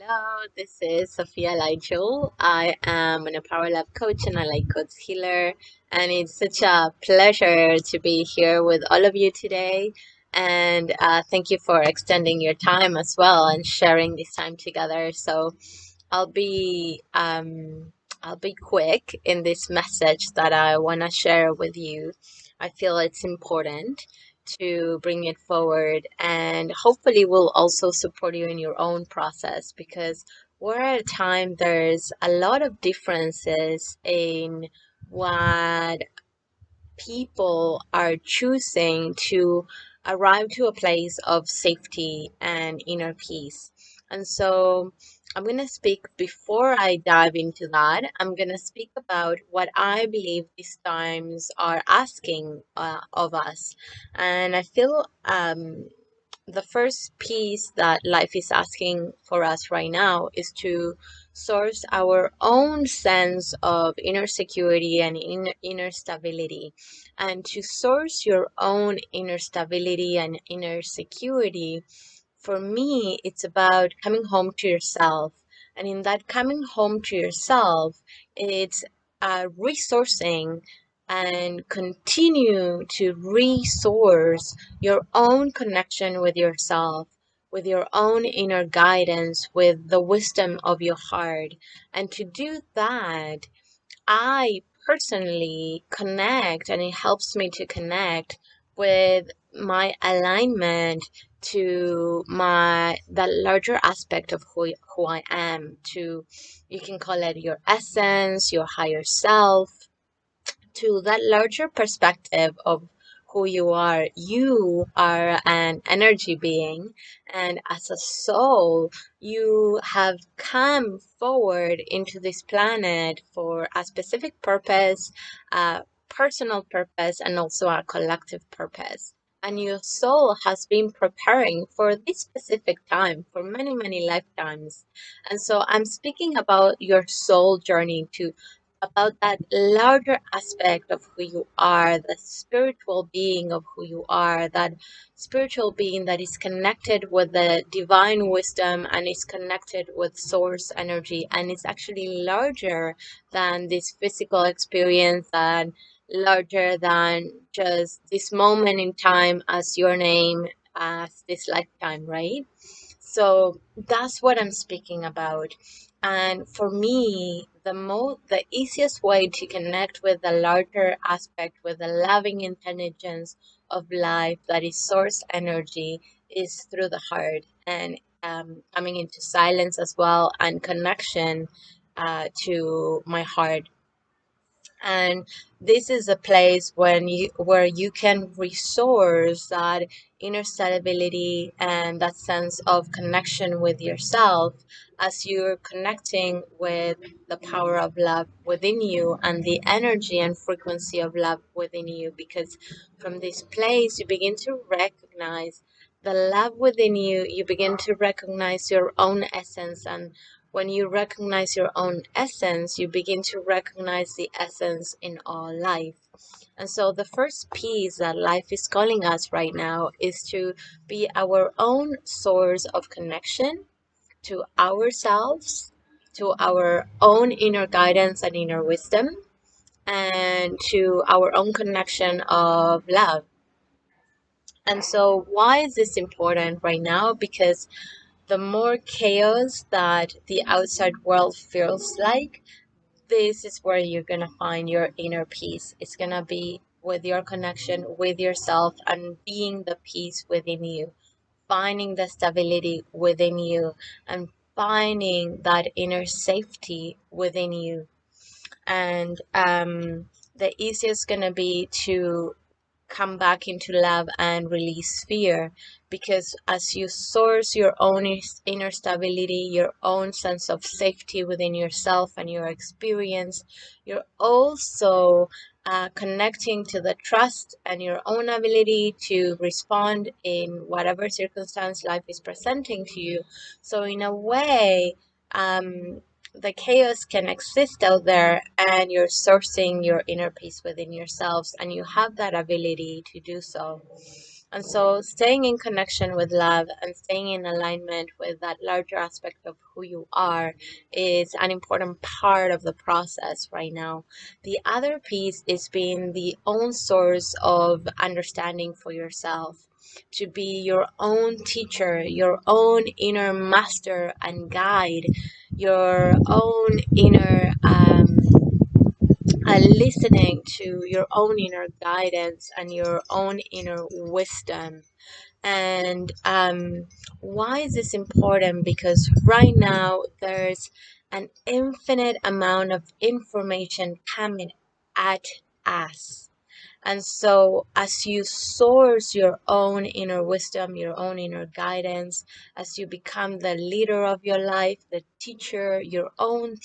Hello, this is Sophia Ligel. I am an Power Lab coach and a life coach healer, and it's such a pleasure to be here with all of you today. And thank you for extending your time as well and sharing this time together. So I'll be um, I'll be quick in this message that I want to share with you. I feel it's important to bring it forward, and hopefully will also support you in your own process, because we're at a time there's a lot of differences in what people are choosing to arrive to a place of safety and inner peace. And so I'm going to speak before I dive into that. I'm going to speak about what I believe these times are asking of us. And I feel the first piece that life is asking for us right now is to source our own sense of inner security and inner stability. And to source your own inner stability and inner security, for me, it's about coming home to yourself. And in that coming home to yourself, it's resourcing and continue to resource your own connection with yourself, with your own inner guidance, with the wisdom of your heart. And to do that, I personally connect, and it helps me to connect with my alignment to my that larger aspect of who I am, to, you can call it your essence, your higher self, to that larger perspective of who you are. You are an energy being, and as a soul, you have come forward into this planet for a specific purpose, a personal purpose, and also a collective purpose. And your soul has been preparing for this specific time for many, many lifetimes. And so I'm speaking about your soul journey, to about that larger aspect of who you are, the spiritual being of who you are, that spiritual being that is connected with the divine wisdom and is connected with source energy, and is actually larger than this physical experience, and larger than just this moment in time as your name, as this lifetime, right? So that's what I'm speaking about. And for me, the easiest way to connect with the larger aspect, with the loving intelligence of life that is source energy, is through the heart, and coming into silence as well, and connection to my heart. And this is a place where you can resource that inner stability and that sense of connection with yourself, as you're connecting with the power of love within you and the energy and frequency of love within you. Because from this place you begin to recognize the love within you, you begin to recognize your own essence. And when you recognize your own essence, you begin to recognize the essence in all life. And so, the first piece that life is calling us right now is to be our own source of connection to ourselves, to our own inner guidance and inner wisdom, and to our own connection of love. And so, why is this important right now? Because the more chaos that the outside world feels like, this is where you're going to find your inner peace. It's going to be with your connection with yourself and being the peace within you, finding the stability within you, and finding that inner safety within you. And the easiest going to be to come back into love and release fear, because as you source your own inner stability, your own sense of safety within yourself and your experience, you're also connecting to the trust and your own ability to respond in whatever circumstance life is presenting to you. So in a way, the chaos can exist out there, and you're sourcing your inner peace within yourselves, and you have that ability to do so. And so staying in connection with love and staying in alignment with that larger aspect of who you are is an important part of the process right now. The other piece is being the own source of understanding for yourself, to be your own teacher, your own inner master and guide, your own inner listening to your own inner guidance and your own inner wisdom. And why is this important? Because right now there's an infinite amount of information coming at us. And so, as you source your own inner wisdom, your own inner guidance, as you become the leader of your life, the teacher, your own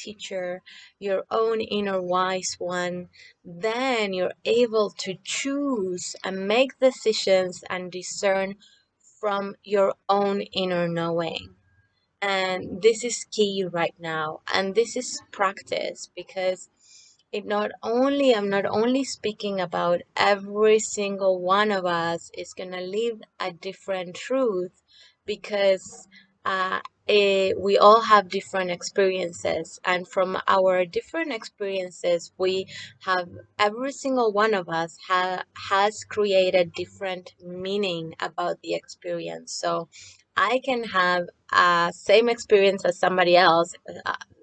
inner wise one, then you're able to choose and make decisions and discern from your own inner knowing. And this is key right now. And this is practice, because I'm not only speaking about every single one of us is going to live a different truth, because uh, we all have different experiences, and from our different experiences we have, every single one of us has created different meaning about the experience. So I can have same experience as somebody else,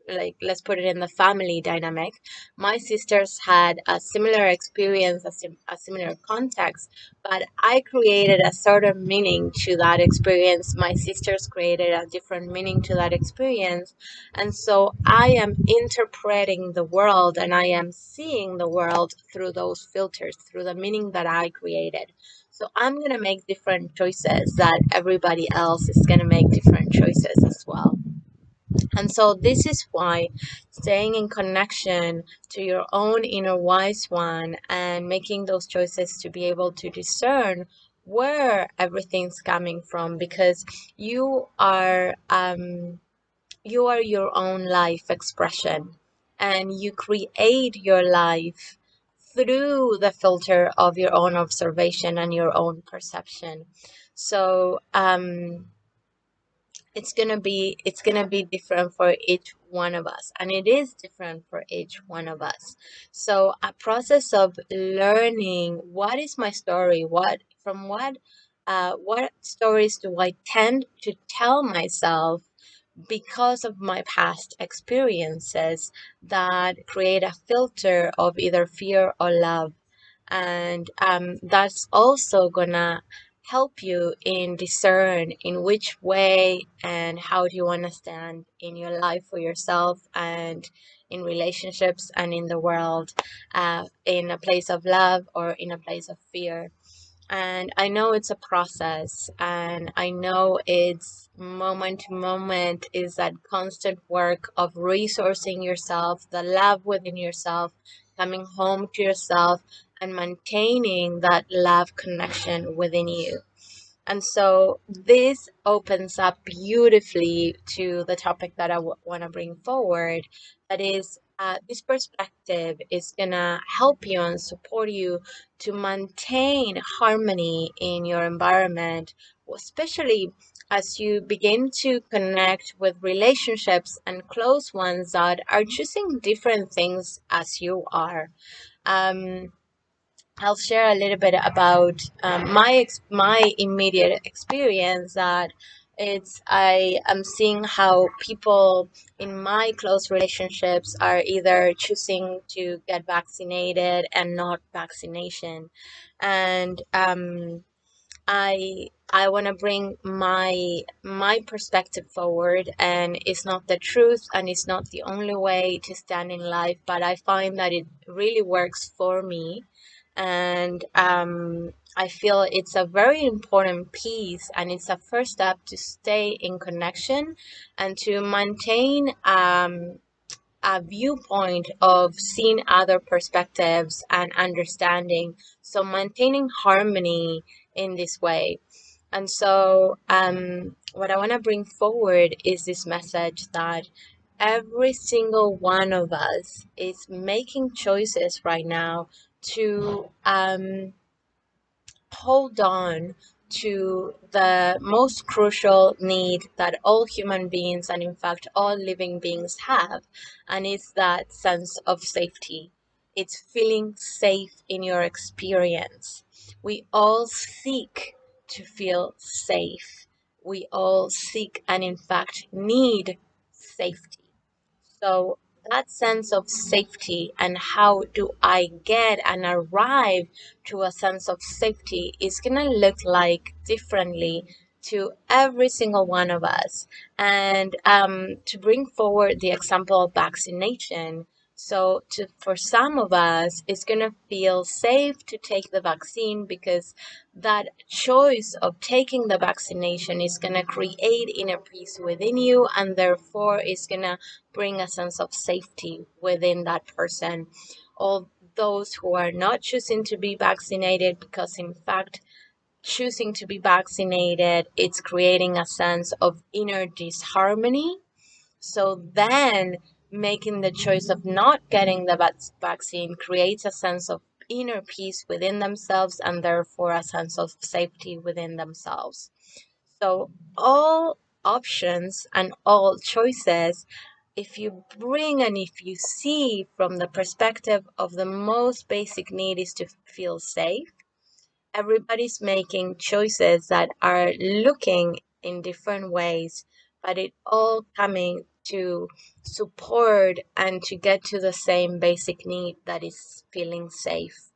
like let's put it in the family dynamic. My sisters had a similar experience, a similar context, but I created a certain meaning to that experience. My sisters created a different meaning to that experience. And so I am interpreting the world and I am seeing the world through those filters, through the meaning that I created. So I'm going to make different choices that everybody else is going to make different choices as well. And so this is why staying in connection to your own inner wise one and making those choices to be able to discern where everything's coming from, because you are your own life expression, and you create your life through the filter of your own observation and your own perception. So it's gonna be different for each one of us, and it is different for each one of us. So a process of learning, what is my story, what stories do I tend to tell myself because of my past experiences, that create a filter of either fear or love. And that's also gonna help you in discern in which way and how do you want to stand in your life for yourself and in relationships and in the world, in a place of love or in a place of fear. And I know it's a process, and I know it's moment to moment is that constant work of resourcing yourself, the love within yourself, coming home to yourself, and maintaining that love connection within you. And so this opens up beautifully to the topic that I want to bring forward. That is, this perspective is going to help you and support you to maintain harmony in your environment, especially as you begin to connect with relationships and close ones that are choosing different things as you are. Um, I'll share a little bit about my immediate experience. That it's I am seeing how people in my close relationships are either choosing to get vaccinated and not vaccination, and I want to bring my perspective forward, and it's not the truth and it's not the only way to stand in life, but I find that it really works for me. And I feel it's a very important piece, and it's a first step to stay in connection and to maintain a viewpoint of seeing other perspectives and understanding. So maintaining harmony in this way. And so, what I want to bring forward is this message that every single one of us is making choices right now to hold on to the most crucial need that all human beings, and in fact all living beings, have, and it's that sense of safety. It's feeling safe in your experience. We all seek to feel safe. We all seek and in fact need safety. So that sense of safety, and how do I get and arrive to a sense of safety, is going to look like differently to every single one of us. And to bring forward the example of vaccination, so for some of us, it's going to feel safe to take the vaccine because that choice of taking the vaccination is going to create inner peace within you, and therefore is going to bring a sense of safety within that person. All those who are not choosing to be vaccinated, because in fact, choosing to be vaccinated, it's creating a sense of inner disharmony. So then making the choice of not getting the vaccine creates a sense of inner peace within themselves, and therefore a sense of safety within themselves. So all options and all choices, if you bring and if you see from the perspective of the most basic need is to feel safe, everybody's making choices that are looking in different ways, but it all coming to support and to get to the same basic need, that is feeling safe.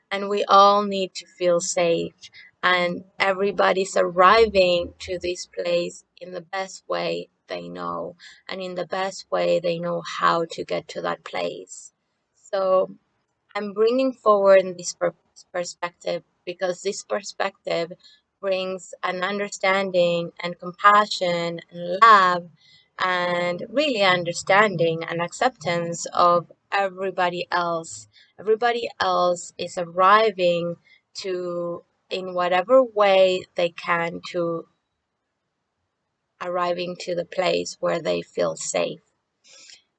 And we all need to feel safe, and everybody's arriving to this place in the best way they know, and in the best way they know how to get to that place. So I'm bringing forward this perspective because this perspective brings an understanding and compassion and love, and really understanding and acceptance of everybody else. Everybody else is arriving to, in whatever way they can, to arriving to the place where they feel safe.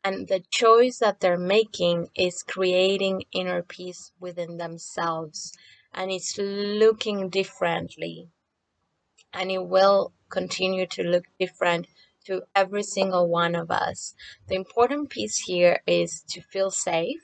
And the choice that they're making is creating inner peace within themselves. And it's looking differently. And it will continue to look different to every single one of us. The important piece here is to feel safe,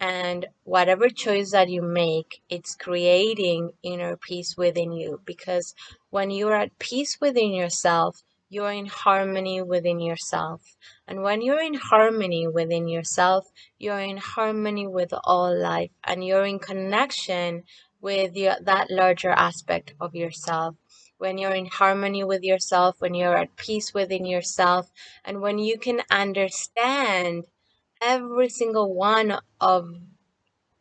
and whatever choice that you make, it's creating inner peace within you. Because when you're at peace within yourself, you're in harmony within yourself. And when you're in harmony within yourself, you're in harmony with all life. And you're in connection with that larger aspect of yourself. When you're in harmony with yourself, when you're at peace within yourself, and when you can understand every single one of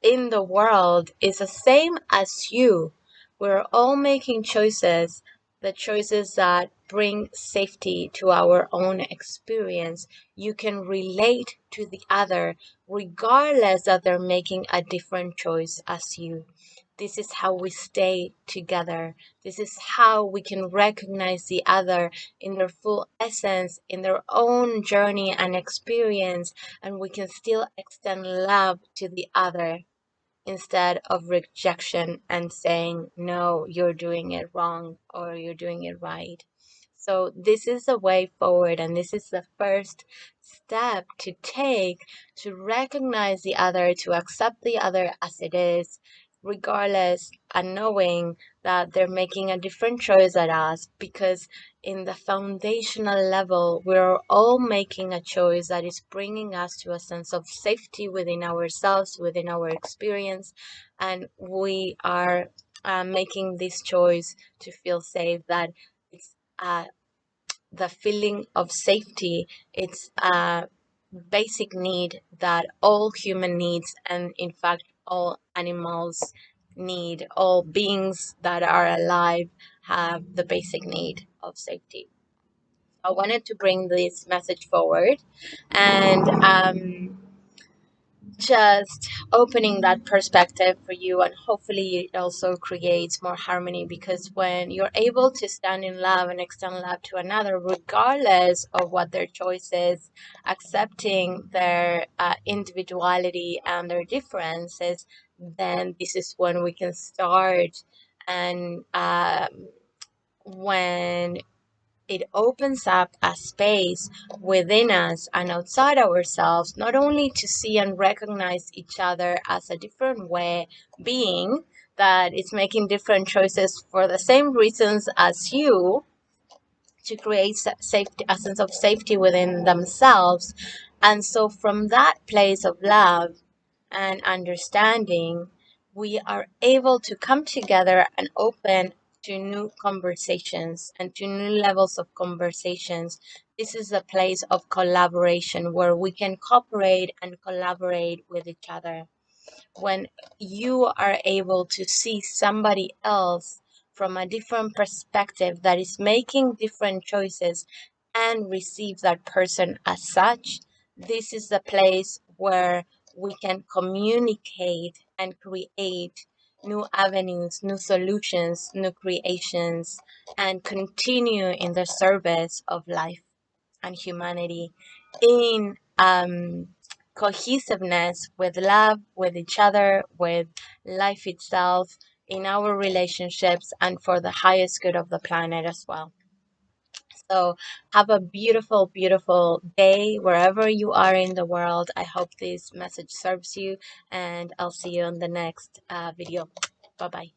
in the world is the same as you. We're all making choices, the choices that bring safety to our own experience. You can relate to the other regardless that they're making a different choice as you. This is how we stay together. This is how we can recognize the other in their full essence, in their own journey and experience, and we can still extend love to the other instead of rejection and saying, no, you're doing it wrong or you're doing it right. So this is the way forward, and this is the first step to take to recognize the other, to accept the other as it is, regardless, and knowing that they're making a different choice at us, because in the foundational level, we're all making a choice that is bringing us to a sense of safety within ourselves, within our experience, and we are making this choice to feel safe. That it's the feeling of safety. It's a basic need that all human needs, and in fact, all animals need. All beings that are alive have the basic need of safety. I wanted to bring this message forward, and just opening that perspective for you, and hopefully it also creates more harmony, because when you're able to stand in love and extend love to another regardless of what their choice is, accepting their individuality and their differences, then this is when we can start. And when it opens up a space within us and outside ourselves, not only to see and recognize each other as a different way being that is making different choices for the same reasons as you, to create safety, a sense of safety within themselves. And so from that place of love and understanding, we are able to come together and open to new conversations and to new levels of conversations. This is a place of collaboration where we can cooperate and collaborate with each other. When you are able to see somebody else from a different perspective that is making different choices and receive that person as such, this is the place where we can communicate and create new avenues, new solutions, new creations, and continue in the service of life and humanity in cohesiveness with love, with each other, with life itself, in our relationships, and for the highest good of the planet as well. So, have a beautiful, beautiful day wherever you are in the world. I hope this message serves you, and I'll see you on the next video. Bye bye.